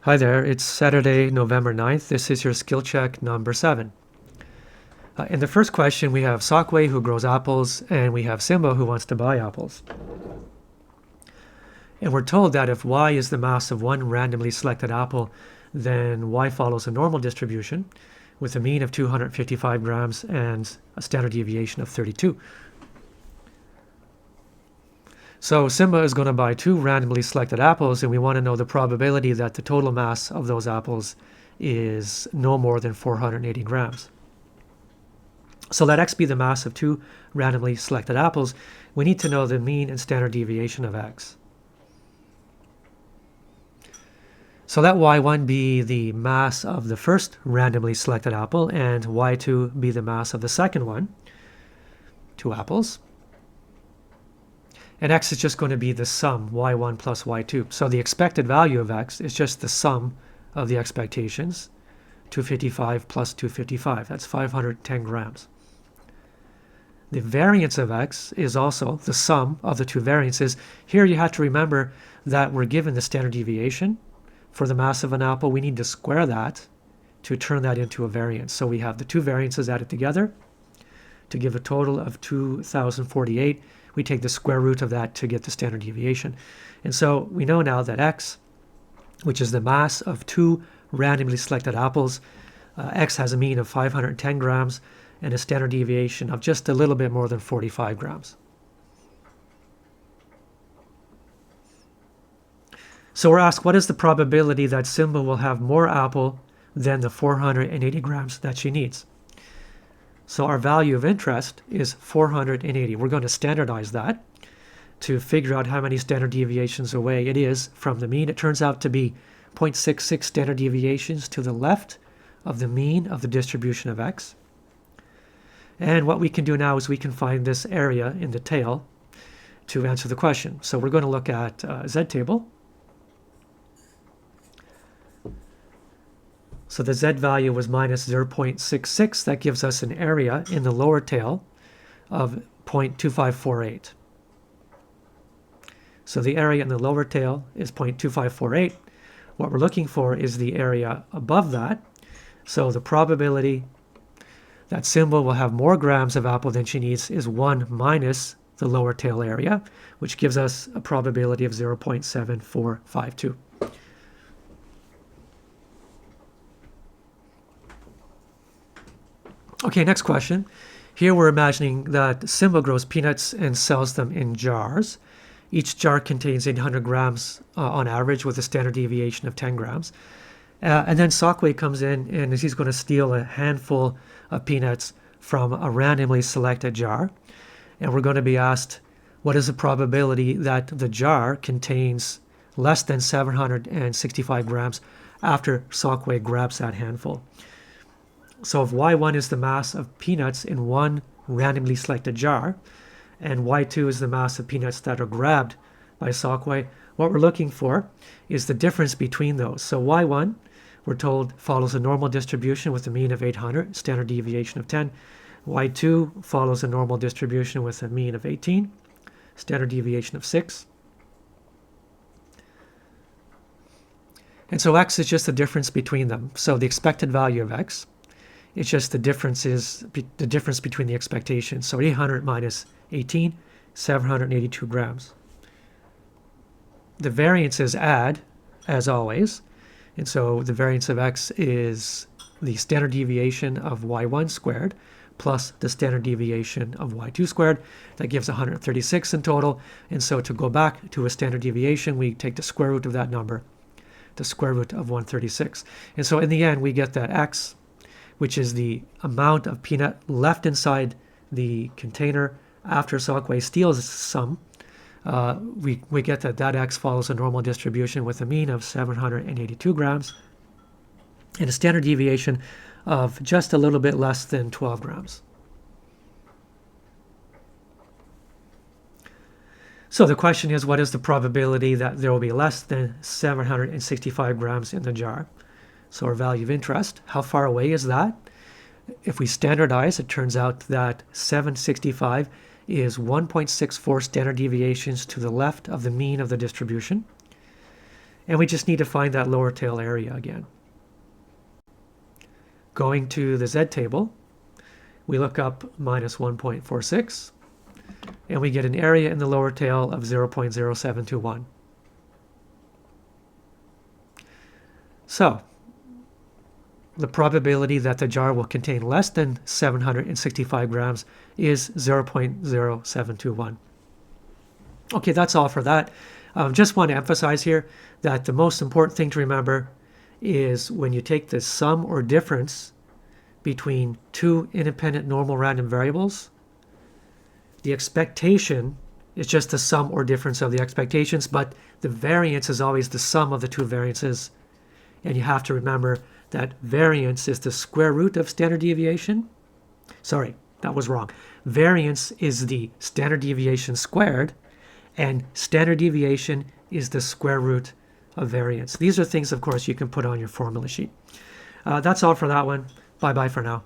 Hi there, it's Saturday, November 9th. This is your skill check number 7. In the first question, we have Sokwe who grows apples, and we have Simba who wants to buy apples. And we're told that if y is the mass of one randomly selected apple, then y follows a normal distribution with a mean of 255 grams and a standard deviation of 32. So Simba is going to buy 2 randomly selected apples, and we want to know the probability that the total mass of those apples is no more than 480 grams. So let x be the mass of 2 randomly selected apples. We need to know the mean and standard deviation of x. So let y1 be the mass of the first randomly selected apple, and y2 be the mass of the second one, 2 apples. And x is just going to be the sum, y1 plus y2. So the expected value of x is just the sum of the expectations, 255 plus 255. That's 510 grams. The variance of x is also the sum of the 2 variances. Here you have to remember that we're given the standard deviation for the mass of an apple. We need to square that to turn that into a variance. So we have the 2 variances added together to give a total of 2,048. We take the square root of that to get the standard deviation. And so we know now that x, which is the mass of 2 randomly selected apples, x has a mean of 510 grams and a standard deviation of just a little bit more than 45 grams. So we're asked, what is the probability that Simba will have more apple than the 480 grams that she needs? So our value of interest is 480. We're going to standardize that to figure out how many standard deviations away it is from the mean. It turns out to be 0.66 standard deviations to the left of the mean of the distribution of x. And what we can do now is we can find this area in the tail to answer the question. So we're going to look at z table. So the z value was minus 0.66. That gives us an area in the lower tail of 0.2548. So the area in the lower tail is 0.2548. What we're looking for is the area above that. So the probability that Simba will have more grams of apple than she needs is 1 minus the lower tail area, which gives us a probability of 0.7452. Okay, next question. Here we're imagining that Simba grows peanuts and sells them in jars. Each jar contains 800 grams on average with a standard deviation of 10 grams. And then Sokwe comes in and he's going to steal a handful of peanuts from a randomly selected jar. And we're going to be asked, what is the probability that the jar contains less than 765 grams after Sokwe grabs that handful? So if y1 is the mass of peanuts in one randomly selected jar, and y2 is the mass of peanuts that are grabbed by Sokwe, what we're looking for is the difference between those. So y1, we're told, follows a normal distribution with a mean of 800, standard deviation of 10. y2 follows a normal distribution with a mean of 18, standard deviation of 6. And so x is just the difference between them. So the expected value of x, it's just the difference between the expectations. So 800 minus 18, 782 grams. The variances add, as always. And so the variance of x is the standard deviation of y1 squared plus the standard deviation of y2 squared. That gives 136 in total. And so to go back to a standard deviation, we take the square root of that number, the square root of 136. And so in the end, we get that x, which is the amount of peanut left inside the container after Sokwe steals some. We get that x follows a normal distribution with a mean of 782 grams and a standard deviation of just a little bit less than 12 grams. So the question is, what is the probability that there will be less than 765 grams in the jar? So our value of interest, how far away is that? If we standardize, it turns out that 765 is 1.64 standard deviations to the left of the mean of the distribution. And we just need to find that lower tail area again. Going to the Z table, we look up minus 1.46, and we get an area in the lower tail of 0.0721. So, the probability that the jar will contain less than 765 grams is 0.0721. Okay, that's all for that. Just want to emphasize here that the most important thing to remember is when you take the sum or difference between two independent normal random variables, the expectation is just the sum or difference of the expectations, but the variance is always the sum of the two variances. And you have to remember that variance is the square root of standard deviation. Sorry, that was wrong. Variance is the standard deviation squared, and standard deviation is the square root of variance. These are things, of course, you can put on your formula sheet. That's all for that one. Bye-bye for now.